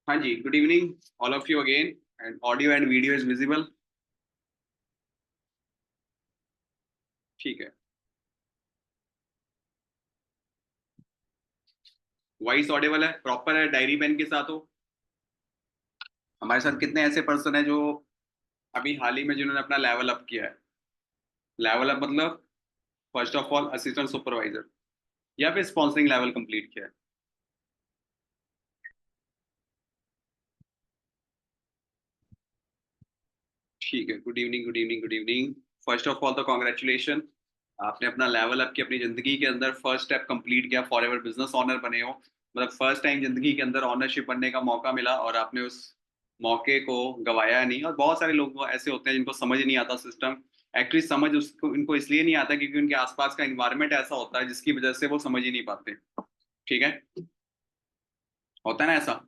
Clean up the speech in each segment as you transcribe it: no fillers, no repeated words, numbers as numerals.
हाँ जी, good evening all of you again and audio and video is visible. ठीक है। वॉइस ऑडिबल है, प्रॉपर है, डायरी पेन के साथ हो। हमारे साथ कितने ऐसे पर्सन है जो अभी हाल ही में जिन्होंने अपना लेवल अप किया है। लेवल अप मतलब first of all assistant supervisor या फिर स्पॉन्सरिंग लेवल कंप्लीट किया है। ठीक है, good evening good evening good evening. First of all तो कॉन्ग्रेचुलेशन, आपने अपना लेवल अप किया, अपनी जिंदगी के अंदर फर्स्ट स्टेप कंप्लीट किया, फॉर एवर बिजनेस ऑनर बने हो। मतलब फर्स्ट टाइम जिंदगी के अंदर ऑनरशिप बनने का मौका मिला और आपने उस मौके को गवाया नहीं। और बहुत सारे लोग ऐसे होते हैं जिनको समझ नहीं आता सिस्टम। एक्चुअली समझ उसको इनको इसलिए नहीं आता क्योंकि उनके आसपास का इन्वायरमेंट ऐसा होता है जिसकी वजह से वो समझ ही नहीं पाते। ठीक है, होता है ना ऐसा।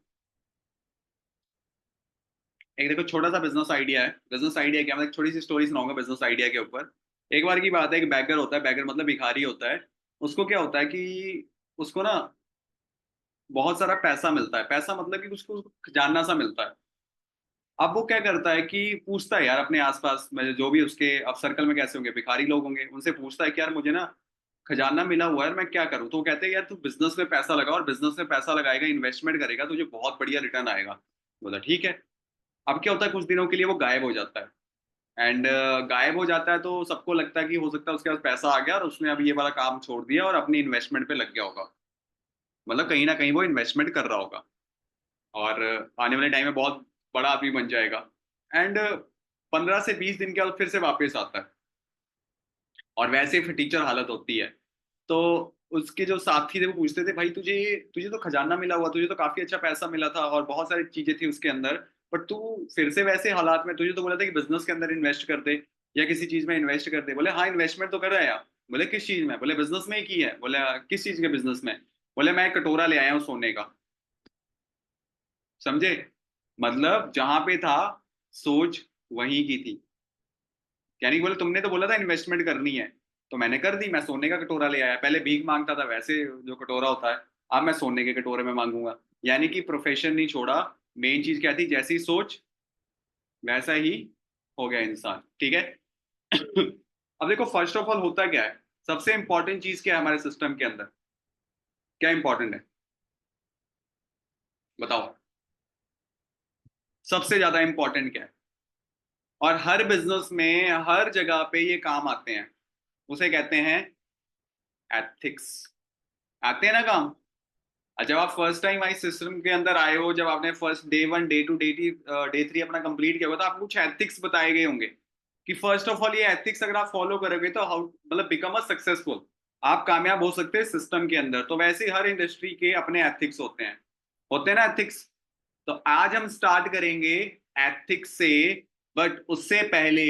एक देखो, छोटा सा बिजनेस आइडिया है। बिजनेस आइडिया क्या, मैं एक छोटी सी स्टोरी सुनाऊंगा बिजनेस आइडिया के ऊपर। एक बार की बात है, एक बैगर होता है, बैगर मतलब भिखारी होता है। उसको क्या होता है कि उसको ना बहुत सारा पैसा मिलता है। पैसा मतलब कि उसको खजाना सा मिलता है। अब वो क्या करता है कि पूछता है यार अपने आसपास में जो भी उसके अब सर्कल में कैसे होंगे, भिखारी लोग होंगे, उनसे पूछता है कि यार मुझे ना खजाना मिला हुआ है, मैं क्या करूं। तो वो कहते हैं यार तू बिजनेस में पैसा लगा, और बिजनेस में पैसा लगाएगा, इन्वेस्टमेंट करेगा, तुझे बहुत बढ़िया रिटर्न आएगा। बोला ठीक है। अब क्या होता है, कुछ दिनों के लिए वो गायब हो जाता है। एंड गायब हो जाता है तो सबको लगता है कि हो सकता है उसके पास पैसा आ गया और उसने अब ये वाला काम छोड़ दिया और अपनी इन्वेस्टमेंट पे लग गया होगा। मतलब कहीं ना कहीं वो इन्वेस्टमेंट कर रहा होगा और आने वाले टाइम में बहुत बड़ा आदमी बन जाएगा। एंड 15 से 20 दिन के बाद फिर से वापस आता है और वैसे फिर टीचर हालत होती है। तो उसके जो साथी थे वो पूछते थे, भाई तुझे तुझे तो खजाना मिला हुआ, तुझे तो काफी अच्छा पैसा मिला था और बहुत सारी चीजें थी उसके अंदर, बट तू फिर से वैसे हालात में, तुझे तो बोला था कि बिजनेस के अंदर इन्वेस्ट कर दे या किसी चीज में इन्वेस्ट कर दे। बोले हाँ इन्वेस्टमेंट तो कर रहा है यार। बोले किस चीज में? बोले बिजनेस में ही की है। बोले किस चीज के बिजनेस में?" बोले मैं एक कटोरा ले आया हूँ सोने का। समझे? मतलब जहां पे था सोच वहीं की थी। यानी बोले तुमने तो बोला था इन्वेस्टमेंट करनी है, तो मैंने कर दी, मैं सोने का कटोरा ले आया। पहले भीख मांगता था वैसे जो कटोरा होता है, अब मैं सोने के कटोरे में मांगूंगा। यानी कि प्रोफेशन नहीं छोड़ा। मेन चीज क्या थी, जैसी सोच वैसा ही हो गया इंसान। ठीक है। अब देखो फर्स्ट ऑफ ऑल होता क्या है, सबसे इंपॉर्टेंट चीज क्या है हमारे सिस्टम के अंदर, क्या इंपॉर्टेंट है बताओ? सबसे ज्यादा इंपॉर्टेंट क्या है? और हर बिजनेस में हर जगह पे ये काम आते हैं, उसे कहते हैं एथिक्स। आते हैं ना काम। और जब आप फर्स्ट टाइम आई सिस्टम के अंदर आए हो, जब आपने फर्स्ट डे 1 डे 2 डे 3 अपना कंप्लीट किया होगा, तो आपको कुछ एथिक्स बताए गए होंगे कि फर्स्ट ऑफ ऑल ये एथिक्स अगर आप फॉलो करोगे तो हाउ मतलब बिकम अ सक्सेसफुल, आप कामयाब हो सकते हैं सिस्टम के अंदर। तो वैसे ही हर इंडस्ट्री के अपने एथिक्स होते हैं ना एथिक्स। तो आज हम स्टार्ट करेंगे एथिक्स से। बट उससे पहले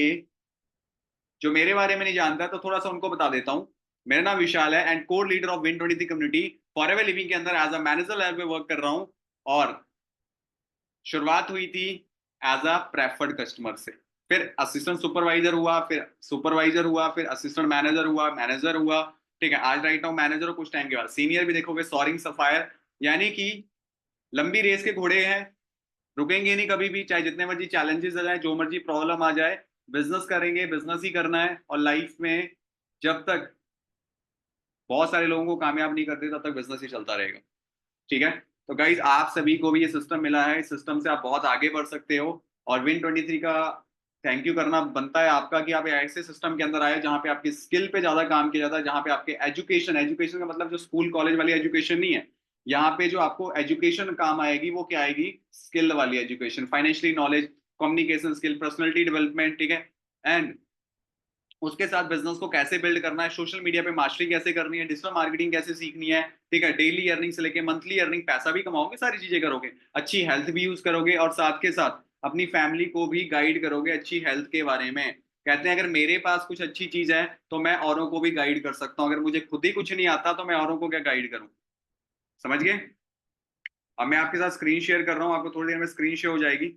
जो मेरे बारे में नहीं जानता तो थोड़ा सा उनको बता देता हूँ। मेरा नाम विशाल है and core leader of Win23 community. Forever living के अंदर एज अ मैनेजर लेवल पे वर्क कर रहा हूँ। और शुरुआत हुई थी एज अ प्रेफर्ड कस्टमर से, फिर असिस्टेंट सुपरवाइजर हुआ, फिर सुपरवाइजर हुआ, फिर असिस्टेंट मैनेजर हुआ, मैनेजर हुआ। ठीक है, आज राइट नाउ मैनेजर हो, कुछ टाइम के बाद सीनियर भी देखोगे, सॉरिंग सफायर। यानी कि लंबी रेस के घोड़े हैं, रुकेंगे नहीं कभी भी, चाहे जितने मर्जी चैलेंजेस आ जाए, जो मर्जी प्रॉब्लम आ जाए। बिजनेस करेंगे, बिजनेस ही करना है। और लाइफ में जब तक बहुत सारे लोगों को कामयाब नहीं करते तब तक बिजनेस ही चलता रहेगा। ठीक है। तो गाइज आप सभी को भी ये सिस्टम मिला है, इस सिस्टम से आप बहुत आगे बढ़ सकते हो। और Win23 का थैंक यू करना बनता है आपका कि आप ऐसे सिस्टम के अंदर आए जहां पे आपकी स्किल पे ज्यादा काम किया जाता है, जहां पे आपके एजुकेशन एजुकेशन का मतलब जो स्कूल कॉलेज वाली एजुकेशन नहीं है। यहाँ पे जो आपको एजुकेशन काम आएगी वो क्या आएगी, स्किल वाली education, financially knowledge, communication skill, personality development. ठीक है। एंड उसके साथ बिजनेस को कैसे बिल्ड करना है, सोशल मीडिया पे मास्टरी कैसे करनी है, डिजिटल मार्केटिंग कैसे सीखनी है। ठीक है, डेली अर्निंग से लेके मंथली अर्निंग, पैसा भी कमाओगे, सारी चीजें करोगे, अच्छी हेल्थ भी यूज करोगे और साथ के साथ अपनी फैमिली को भी गाइड करोगे अच्छी हेल्थ के बारे में। कहते हैं अगर मेरे पास कुछ अच्छी चीज है तो मैं औरों को भी गाइड कर सकता हूँ, अगर मुझे खुद ही कुछ नहीं आता तो मैं औरों को क्या गाइड करूँ। समझ गए? अब मैं आपके साथ स्क्रीन शेयर कर रहा हूँ, आपको थोड़ी देर में स्क्रीन शेयर हो जाएगी।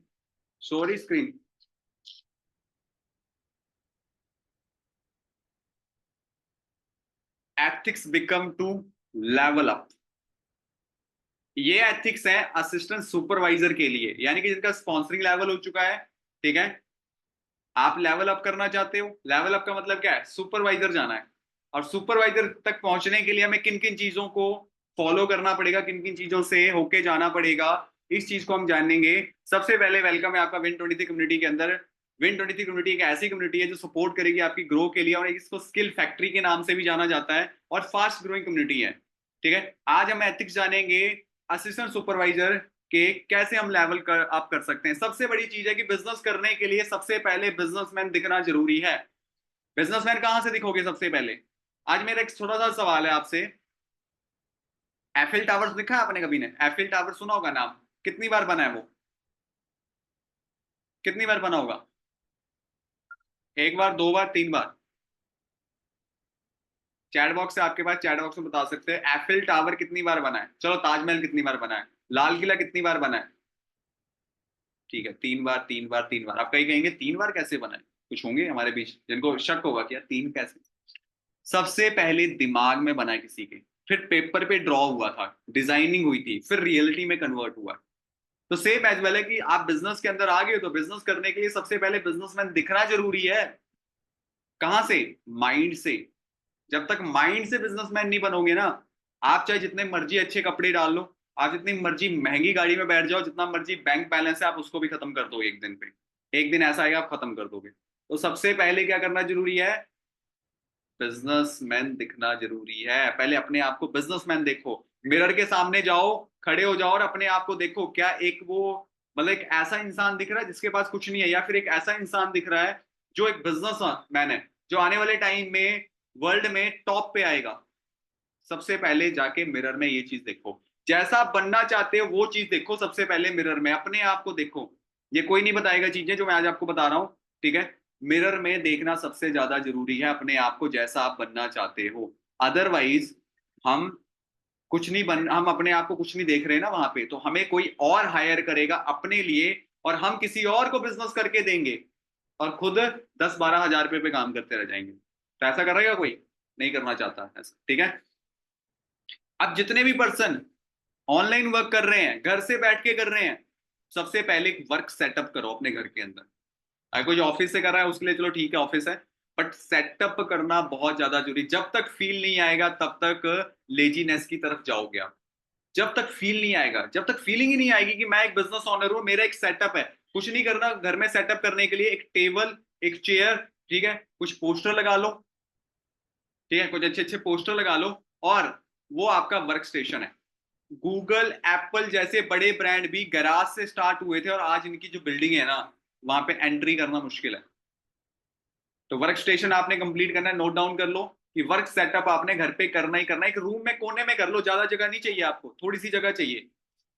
Sorry screen. Ethics become to level up. ये एथिक्स है असिस्टेंट सुपरवाइजर के लिए, यानी कि जिनका स्पॉन्सरिंग लेवल हो चुका है, ठीक है, आप लेवल अप करना चाहते हो। लेवल अप का मतलब क्या है, सुपरवाइजर जाना है। और सुपरवाइजर तक पहुंचने के लिए हमें किन किन चीजों को फॉलो करना पड़ेगा, किन किन चीजों से होके जाना पड़ेगा, इस चीज को हम जानेंगे। सबसे पहले वेलकम है आपका Win23 कम्युनिटी के अंदर। Win23 कम्युनिटी एक ऐसी कम्युनिटी है जो सपोर्ट करेगी आपकी ग्रो के लिए, और इसको स्किल फैक्ट्री के नाम से भी जाना जाता है, और फास्ट ग्रोइंग कम्युनिटी है। ठीक है, आज हम एथिक्स जानेंगे असिस्टेंट सुपरवाइजर कि कैसे हम लेवल अप कर सकते हैं। सबसे बड़ी चीज है कि बिजनेस करने के लिए सबसे पहले बिजनेसमैन दिखना जरूरी है। बिजनेसमैन कहां से दिखोगे सबसे पहले? आज मेरा एक छोटा सा सवाल है आपसे। एफिल टावर दिखा है आपने कभी ने? एफिल टावर सुना होगा नाम, कितनी बार बना है वो? कितनी बार बना होगा? एक बार, दो बार, तीन बार? चैट बॉक्स से आपके पास, चैट बॉक्स में बता सकते हैं एफिल टावर कितनी बार बना है। चलो ताजमहल कितनी बार बना है, लाल किला कितनी बार बना है? ठीक है, तीन बार, तीन बार, तीन बार। आप कहीं कहेंगे तीन बार कैसे बना है? कुछ होंगे हमारे बीच जिनको शक होगा कि यार तीन कैसे। सबसे पहले दिमाग में बना किसी के, फिर पेपर पे ड्रॉ हुआ था, डिजाइनिंग हुई थी, फिर रियलिटी में कन्वर्ट हुआ। तो सेम एज वेल है कि आप बिजनेस के अंदर आ गए हो, तो बिजनेस करने के लिए सबसे पहले बिजनेसमैन दिखना जरूरी है। कहां से? माइंड से। जब तक माइंड से बिजनेसमैन नहीं बनोगे ना, आप चाहे जितने मर्जी अच्छे कपड़े डाल लो, आप जितनी मर्जी महंगी गाड़ी में बैठ जाओ, जितना मर्जी बैंक बैलेंस है, आप उसको भी खत्म कर दो एक दिन पे। एक दिन ऐसा आएगा आप खत्म कर दोगे। तो सबसे पहले क्या करना जरूरी है? बिजनेसमैन दिखना जरूरी है। पहले अपने आप को बिजनेसमैन देखो, मिरर के सामने जाओ, खड़े हो जाओ और अपने आप को देखो, क्या एक वो मतलब एक ऐसा इंसान दिख रहा है जिसके पास कुछ नहीं है, या फिर एक ऐसा इंसान दिख रहा है जो एक बिजनेसमैन है, जो आने वाले टाइम में वर्ल्ड में टॉप पे आएगा। सबसे पहले जाके मिरर में ये चीज देखो, जैसा आप बनना चाहते हो वो चीज देखो। सबसे पहले मिरर में अपने आप को देखो। ये कोई नहीं बताएगा चीजें जो मैं आज आपको बता रहा हूं, ठीक है। मिरर में देखना सबसे ज्यादा जरूरी है अपने आप को, जैसा आप बनना चाहते हो। अदरवाइज हम कुछ नहीं बन, हम अपने आप को कुछ नहीं देख रहे ना वहां पे, तो हमें कोई और हायर करेगा अपने लिए, और हम किसी और को बिजनेस करके देंगे, और खुद 10-12 हजार रुपए पे काम करते रह जाएंगे। तो ऐसा करेगा कोई? नहीं करना चाहता ऐसा, ठीक है। अब जितने भी पर्सन ऑनलाइन वर्क कर रहे हैं, घर से बैठ के कर रहे हैं, सबसे पहले एक वर्क सेटअप करो अपने घर के अंदर। अगर कोई ऑफिस से कर रहा है उसके लिए चलो ठीक है, ऑफिस है, बट सेटअप करना बहुत ज्यादा जरूरी। जब तक फील नहीं आएगा तब तक लेजीनेस की तरफ जाओगे आप। जब तक फील नहीं आएगा, जब तक फीलिंग ही नहीं आएगी कि मैं एक बिजनेस ऑनर हूं, मेरा एक सेटअप है, कुछ नहीं करना घर में सेटअप करने के लिए, एक टेबल, एक चेयर, ठीक है, कुछ पोस्टर लगा लो, ठीक है, कुछ अच्छे अच्छे पोस्टर लगा लो, और वो आपका वर्क स्टेशन है। गूगल, एप्पल जैसे बड़े ब्रांड भी गैराज से स्टार्ट हुए थे, और आज इनकी जो बिल्डिंग है ना, वहां पे एंट्री करना मुश्किल है। तो वर्क स्टेशन आपने कंप्लीट करना है, नोट डाउन कर लो कि वर्क सेटअप आपने घर पे करना ही करना है। एक रूम में कोने में कर लो, ज्यादा जगह नहीं चाहिए आपको, थोड़ी सी जगह चाहिए,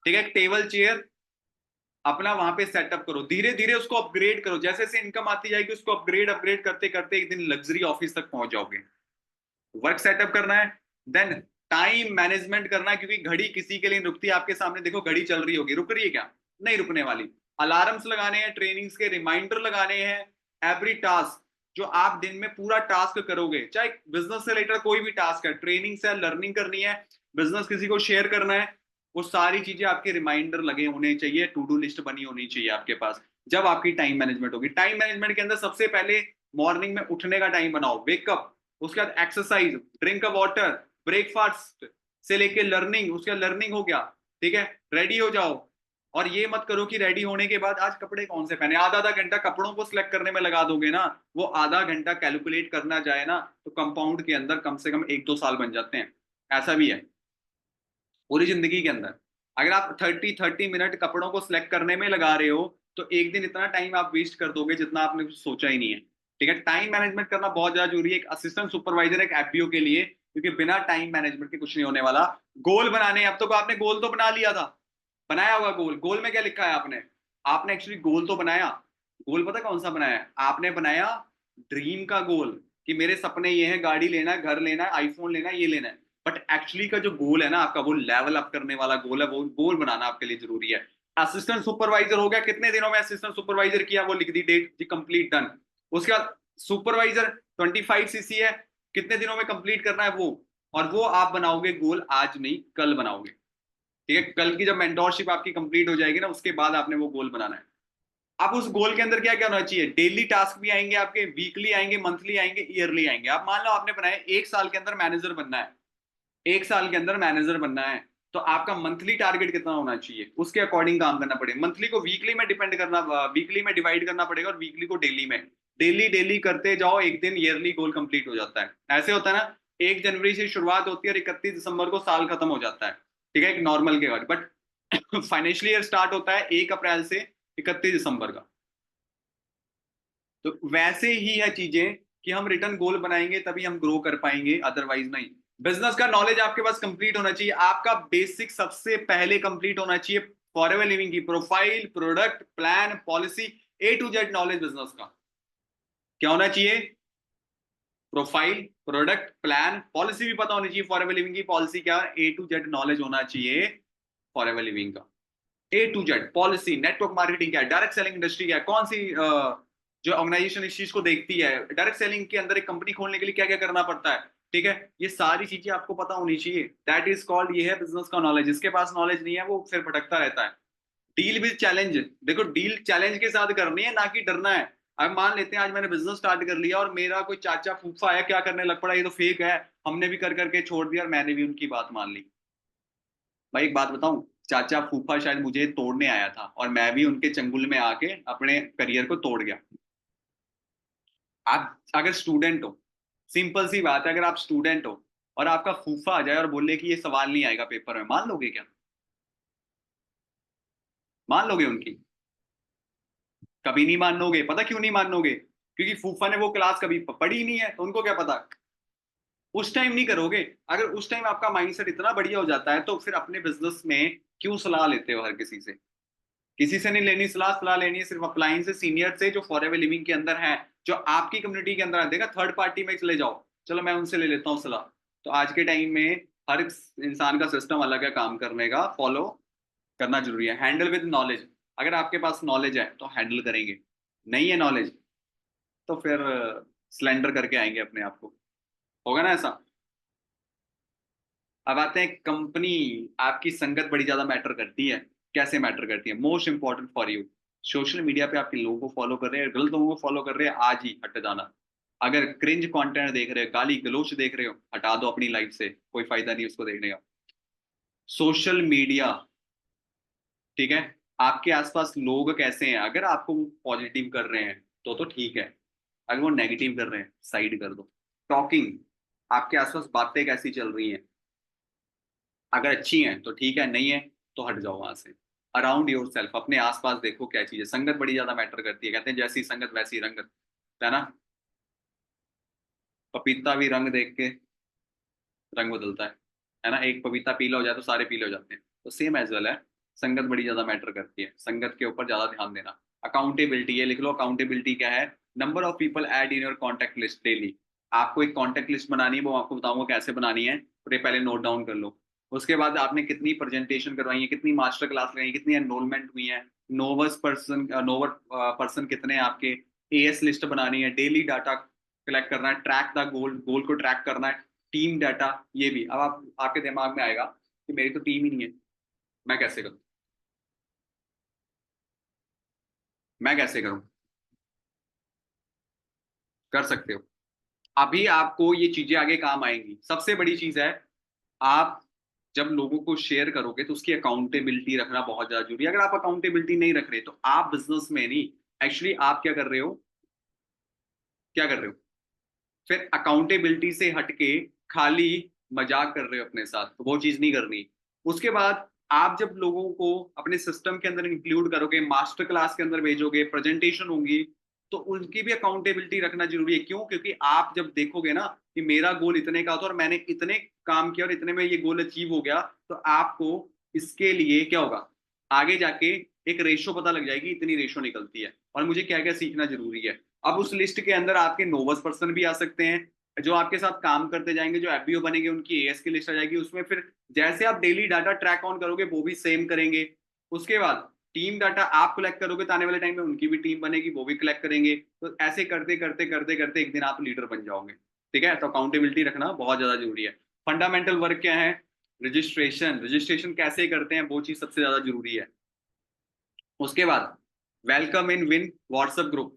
ठीक है। एक टेबल चेयर अपना वहां पे सेटअप करो, धीरे धीरे उसको अपग्रेड करो, जैसे जैसे इनकम आती जाएगी उसको अपग्रेड अपग्रेड करते करते एक दिन लग्जरी ऑफिस तक पहुंच जाओगे। वर्क सेटअप करना है, देन टाइम मैनेजमेंट करना है, क्योंकि घड़ी किसी के लिए रुकती है। आपके सामने देखो घड़ी चल रही होगी, रुक रही है क्या? नहीं रुकने वाली। अलार्म्स लगाने हैं, ट्रेनिंग्स के रिमाइंडर लगाने हैं। एवरी टास्क जो आप दिन में पूरा टास्क करोगे, चाहे बिजनेस से रिलेटेड कोई भी टास्क है, ट्रेनिंग से लर्निंग करनी है, बिजनेस किसी को शेयर करना है, वो सारी चीजें आपके रिमाइंडर लगे होने चाहिए, टू डू लिस्ट बनी होनी चाहिए आपके पास। जब आपकी टाइम मैनेजमेंट होगी, टाइम मैनेजमेंट के अंदर सबसे पहले मॉर्निंग में उठने का टाइम बनाओ, वेकअप, उसके बाद एक्सरसाइज, ड्रिंक अ वाटर, ब्रेकफास्ट से लेके लर्निंग, उसके बाद लर्निंग हो गया, ठीक है, रेडी हो जाओ। और ये मत करो कि रेडी होने के बाद आज कपड़े कौन से पहने, आधा आधा घंटा कपड़ों को सिलेक्ट करने में लगा दोगे ना, वो आधा घंटा कैलकुलेट करना जाए ना, तो कंपाउंड के अंदर कम से कम 1-2 साल बन जाते हैं। ऐसा भी है पूरी जिंदगी के अंदर। अगर आप 30-30 मिनट कपड़ों को सिलेक्ट करने में लगा रहे हो, तो एक दिन इतना टाइम आप वेस्ट कर दोगे जितना आपने कुछ सोचा ही नहीं है, ठीक है। टाइम मैनेजमेंट करना बहुत ज्यादा जरूरी है, एक असिस्टेंट सुपरवाइजर, एक एफबीओ के लिए, क्योंकि बिना टाइम मैनेजमेंट के कुछ नहीं होने वाला। गोल बनाने, अब तो आपने गोल तो बना लिया था, बनाया होगा गोल। गोल में क्या लिखा है आपने? आपने एक्चुअली गोल तो बनाया। गोल पता कौन सा बनाया है आपने? बनाया ड्रीम का गोल, कि मेरे सपने ये हैं, गाड़ी लेना है, घर लेना है, आईफोन लेना है, ये लेना है। बट एक्चुअली का जो गोल है ना आपका, वो लेवल अप करने वाला गोल है, वो गोल बनाना आपके लिए जरूरी है। असिस्टेंट सुपरवाइजर हो गया, कितने दिनों में असिस्टेंट सुपरवाइजर किया, वो लिख दी डेट जी, कंप्लीट डन। उसके बाद सुपरवाइजर 25 सीसी है, कितने दिनों में कंप्लीट करना है वो, और वो आप बनाओगे गोल, आज नहीं कल बनाओगे। ठीक है, कल की जब मेंटोरशिप आपकी कंप्लीट हो जाएगी ना, उसके बाद आपने वो गोल बनाना है। अब उस गोल के अंदर क्या क्या होना चाहिए, डेली टास्क भी आएंगे आपके, वीकली आएंगे, मंथली आएंगे, ईयरली आएंगे। आप मान लो आपने बनाया 1 साल के अंदर मैनेजर बनना है, 1 साल के अंदर मैनेजर बनना है, तो आपका मंथली टारगेट कितना होना चाहिए, उसके अकॉर्डिंग काम करना पड़ेगा। मंथली को वीकली में डिपेंड करना, वीकली में डिवाइड करना पड़ेगा, और वीकली को डेली में। डेली डेली करते जाओ, एक दिन ईयरली गोल कंप्लीट हो जाता है। ऐसे होता है ना, 1 जनवरी से शुरुआत होती है और 31 दिसंबर को साल खत्म हो जाता है। ठीक है, एक नॉर्मल के बाद। बट फाइनेंशियल ईयर स्टार्ट होता है 1 अप्रैल से 31 दिसंबर का। तो वैसे ही है चीजें कि हम रिटर्न गोल बनाएंगे तभी हम ग्रो कर पाएंगे, अदरवाइज नहीं। बिजनेस का नॉलेज आपके पास कंप्लीट होना चाहिए। आपका बेसिक सबसे पहले कंप्लीट होना चाहिए। फॉरएवर लिविंग की profile, product, plan, policy, A to Z knowledge business का क्या होना चाहिए। प्रोफाइल, प्रोडक्ट, प्लान, पॉलिसी भी पता होनी चाहिए। फॉरएवर लिविंग की पॉलिसी क्या है, A to Z नॉलेज होना चाहिए फॉरएवर लिविंग का। A to Z policy, network marketing क्या है, डायरेक्ट सेलिंग इंडस्ट्री क्या है, कौन सी जो ऑर्गेनाइजेशन इस चीज को देखती है, डायरेक्ट सेलिंग के अंदर एक कंपनी खोलने के लिए क्या क्या करना पड़ता है। ठीक है, ये सारी चीजें आपको पता होनी चाहिए। दैट इज कॉल्ड, ये है बिजनेस का नॉलेज। जिसके पास नॉलेज नहीं है वो फिर भटकता रहता है। डील विद चैलेंज, देखो डील चैलेंज के साथ करनी है, ना कि डरना है। अब मान लेते हैं आज मैंने बिजनेस स्टार्ट कर लिया और मेरा कोई चाचा फूफा आया, क्या करने लग पड़ा, ये तो फेक है, हमने भी कर करके छोड़ दिया और मैंने भी उनकी बात मान ली। भाई एक बात बताऊं, चाचा फूफा शायद मुझे तोड़ने आया था और मैं भी उनके चंगुल में आके अपने करियर को तोड़ गया। आप अगर स्टूडेंट हो, सिंपल सी बात है, अगर आप स्टूडेंट हो और आपका फूफा आ जाए और बोले कि ये सवाल नहीं आएगा पेपर में, मान लोगे क्या? मान लोगे उनकी? कभी नहीं मानोगे। पता क्यों नहीं मानोगे? क्योंकि फूफा ने वो क्लास कभी पढ़ी ही नहीं है, तो उनको क्या पता। उस टाइम नहीं करोगे। अगर उस टाइम आपका माइंडसेट इतना बढ़िया हो जाता है, तो फिर अपने बिजनेस में क्यों सलाह लेते हो हर किसी से? किसी से नहीं लेनी सलाह। सलाह लेनी है सिर्फ अपलाइन से, सीनियर से, जो फॉरएवर लिविंग के अंदर है, जो आपकी कम्युनिटी के अंदर देखा। थर्ड पार्टी में चले जाओ, चलो मैं उनसे ले लेता हूँ सलाह। तो आज के टाइम में हर इंसान का सिस्टम अलग है काम करने का, फॉलो करना जरूरी है। हैंडल विद नॉलेज, अगर आपके पास नॉलेज है तो हैंडल करेंगे, नहीं है नॉलेज तो फिर सिलेंडर करके आएंगे अपने आप को। होगा ना ऐसा? अब आते हैं कंपनी। आपकी संगत बड़ी ज्यादा मैटर करती है। कैसे मैटर करती है? Most important for you, social media पे आपके लोगों को फॉलो कर रहे हैं, गलत लोगों को फॉलो कर रहे हैं, आज ही हट जाना। अगर क्रिंज कंटेंट देख रहे हो, गाली गलोच देख रहे हो, हटा दो अपनी लाइफ से, कोई फायदा नहीं उसको देखने का। सोशल मीडिया, ठीक है, आपके आसपास लोग कैसे हैं, अगर आपको पॉजिटिव कर रहे हैं तो ठीक है, अगर वो नेगेटिव कर रहे हैं साइड कर दो। टॉकिंग, आपके आसपास बातें कैसी चल रही हैं, अगर अच्छी हैं तो ठीक है, नहीं है तो हट जाओ वहां से। अराउंड योर सेल्फ, अपने आसपास देखो क्या चीज है। संगत बड़ी ज्यादा मैटर करती है, कहते हैं जैसी संगत वैसी रंगत, है ना? पपीता भी रंग देख के रंग बदलता है ना? एक पपीता पीला हो जाए तो सारे पीले हो जाते हैं, तो सेम एज वेल है। संगत बड़ी ज्यादा मैटर करती है, संगत के ऊपर ज्यादा ध्यान देना। अकाउंटेबिलिटी, ये लिख लो, अकाउंटेबिलिटी क्या है? Number of people add in your contact list daily. आपको एक कॉन्टेक्ट लिस्ट बनानी है, वो आपको बताऊंगा कैसे बनानी है, और ये पहले नोट डाउन कर लो। उसके बाद आपने कितनी प्रेजेंटेशन करवाई है, कितनी मास्टर क्लास लगाई है, कितनी एनरोलमेंट हुई है, नोवर पर्सन कितने हैं आपके। एएस लिस्ट बनानी है, डेली डाटा कलेक्ट करना है, ट्रैक द गोल, गोल को ट्रैक करना है। टीम डाटा, ये भी। अब आप आपके दिमाग में आएगा कि मेरी तो टीम ही नहीं है, मैं कैसे करूं? मैं कैसे करूं? कर सकते हो। अभी आपको ये चीजें आगे काम आएंगी। सबसे बड़ी चीज है, आप जब लोगों को शेयर करोगे तो उसकी अकाउंटेबिलिटी रखना बहुत ज्यादा जरूरी है। अगर आप अकाउंटेबिलिटी नहीं रख रहे तो आप बिजनेस में नहीं, एक्चुअली आप क्या कर रहे हो, क्या कर रहे हो, फिर अकाउंटेबिलिटी से हटके खाली मजाक कर रहे हो अपने साथ, तो वो चीज नहीं करनी। उसके बाद आप जब लोगों को अपने सिस्टम के अंदर इंक्लूड करोगे, मास्टर क्लास के अंदर भेजोगे, प्रेजेंटेशन होंगी, तो उनकी भी अकाउंटेबिलिटी रखना जरूरी है। क्यों? क्योंकि आप जब देखोगे ना कि मेरा गोल इतने का था और मैंने इतने काम किया और इतने में ये गोल अचीव हो गया, तो आपको इसके लिए क्या होगा, आगे जाके एक रेशो पता लग जाएगी, इतनी रेशो निकलती है और मुझे क्या क्या सीखना जरूरी है। अब उस लिस्ट के अंदर आपके नोवस पर्सन भी आ सकते हैं, जो आपके साथ काम करते जाएंगे, जो एफबीओ बनेंगे, उनकी एएस की लिस्ट आ जाएगी उसमें। फिर जैसे आप डेली डाटा ट्रैक ऑन करोगे वो भी सेम करेंगे। उसके बाद टीम डाटा आप कलेक्ट करोगे तो आने वाले टाइम में उनकी भी टीम बनेगी, वो भी कलेक्ट करेंगे। तो ऐसे करते करते करते करते एक दिन आप लीडर बन जाओगे। ठीक है, तो अकाउंटेबिलिटी रखना बहुत ज्यादा जरूरी है। फंडामेंटल वर्क क्या है? रजिस्ट्रेशन कैसे करते हैं वो चीज सबसे ज्यादा जरूरी है। उसके बाद welcome in Win WhatsApp group,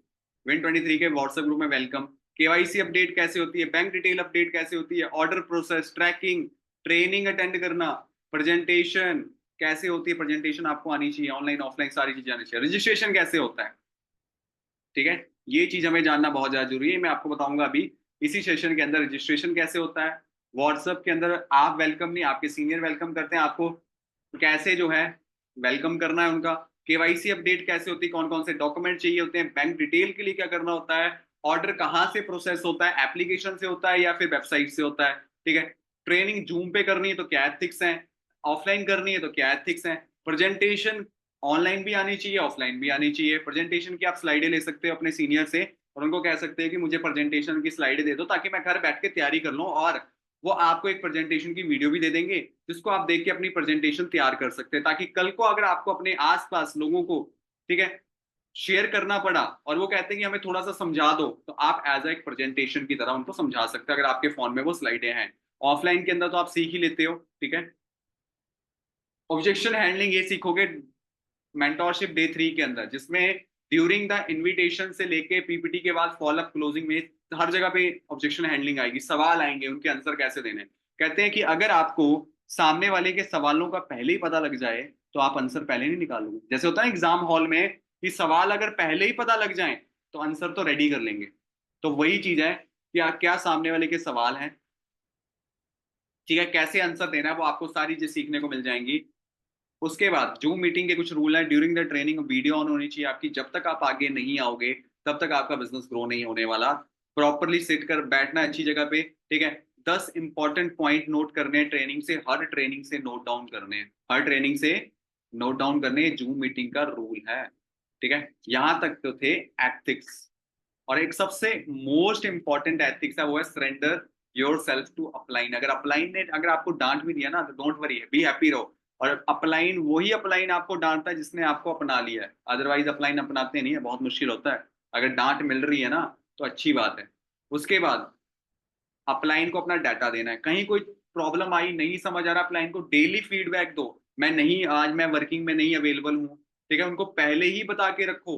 Win23 के व्हाट्सएप ग्रुप में वेलकम। केवाईसी अपडेट कैसे होती है, बैंक डिटेल अपडेट कैसे होती है, order process, tracking, training attend करना, प्रेजेंटेशन कैसे होती है, प्रेजेंटेशन आपको आनी चाहिए, ऑनलाइन ऑफलाइन सारी चीजें आनी चाहिए, रजिस्ट्रेशन कैसे होता है। ठीक है, ये चीज हमें जानना बहुत ज्यादा जरूरी है। मैं आपको बताऊंगा अभी इसी सेशन के अंदर रजिस्ट्रेशन कैसे होता है। व्हाट्सएप के अंदर आप वेलकम नहीं, आपके सीनियर वेलकम करते हैं आपको, कैसे जो है वेलकम करना है उनका। केवाईसी अपडेट कैसे होती है, कौन कौन से डॉक्यूमेंट चाहिए होते हैं, बैंक डिटेल के लिए क्या करना होता है, ऑर्डर कहाँ से प्रोसेस होता है, एप्लीकेशन से होता है या फिर वेबसाइट से होता है। ठीक है, ट्रेनिंग जूम पे करनी है तो क्या एथिक्स है, ऑफलाइन करनी है तो क्या एथिक्स है, प्रेजेंटेशन ऑनलाइन भी आनी चाहिए ऑफलाइन भी आनी चाहिए। प्रेजेंटेशन की आप स्लाइडें ले सकते हो अपने सीनियर से और उनको कह सकते हैं कि मुझे प्रेजेंटेशन की स्लाइडें दे दो ताकि मैं घर बैठ के तैयारी कर लूँ, और वो आपको एक प्रेजेंटेशन की वीडियो भी दे देंगे जिसको आप देख के अपनी प्रेजेंटेशन तैयार कर सकते हैं, ताकि कल को अगर आपको अपने आसपास लोगों को, ठीक है, शेयर करना पड़ा और वो कहते हैं कि हमें थोड़ा सा समझा दो, तो आप एज एक प्रेजेंटेशन की तरह उनको समझा सकते हैं अगर आपके फोन में वो स्लाइडें हैं। ऑफलाइन के अंदर तो आप सीख ही लेते हो। ठीक है, ऑब्जेक्शन हैंडलिंग ये सीखोगे मेंटोरशिप डे 3 के अंदर, जिसमें ड्यूरिंग द इनविटेशन से लेके पीपीटी के बाद फॉलोअप क्लोजिंग में हर जगह पे ऑब्जेक्शन हैंडलिंग आएगी, सवाल आएंगे, उनके आंसर कैसे देने। कहते हैं कि अगर आपको सामने वाले के सवालों का पहले ही पता लग जाए तो आप आंसर पहले नहीं निकालोगे। जैसे होता है एग्जाम हॉल में कि सवाल अगर पहले ही पता लग जाए तो आंसर तो रेडी कर लेंगे, तो वही चीज है कि क्या सामने वाले के सवाल हैं, ठीक है, कैसे आंसर देना है, वो आपको सारी चीज सीखने को मिल जाएंगी। उसके बाद जूम मीटिंग के कुछ रूल है, during the training video on होनी चाहिए आपकी, जब तक आप आगे नहीं आओगे तब तक आपका बिजनेस ग्रो नहीं होने वाला। प्रॉपरली सिट कर बैठना अच्छी जगह पे। ठीक है, 10 इंपॉर्टेंट पॉइंट नोट करने हैं ट्रेनिंग से, हर ट्रेनिंग से नोट डाउन करने हैं, हर ट्रेनिंग से नोट डाउन करने, जूम मीटिंग का रूल है। ठीक है, यहां तक तो थे एथिक्स। और एक सबसे मोस्ट इंपॉर्टेंट एथिक्स है, वो है surrender yourself to upline. अगर अपलाइन ने अगर आपको डांट भी दिया ना तो डोंट वरी, बी हैप्पी रहो। और अपलाइन वही अपलाइन आपको डांटता है जिसने आपको अपना लिया है, अदरवाइज अपलाइन अपनाते नहीं है, बहुत मुश्किल होता है। अगर डांट मिल रही है ना तो अच्छी बात है। उसके बाद अपलाइन को अपना डाटा देना है, कहीं कोई प्रॉब्लम आई, नहीं समझ आ रहा, अपलाइन को डेली फीडबैक दो, मैं नहीं, आज मैं वर्किंग में नहीं अवेलेबल हूँ। ठीक है, उनको पहले ही बता के रखो।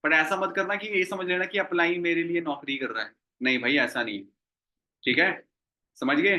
पर ऐसा मत करना कि ये समझ लेना कि अपलाइन मेरे लिए नौकरी कर रहा है, नहीं भाई ऐसा नहीं है। ठीक है, समझ गए।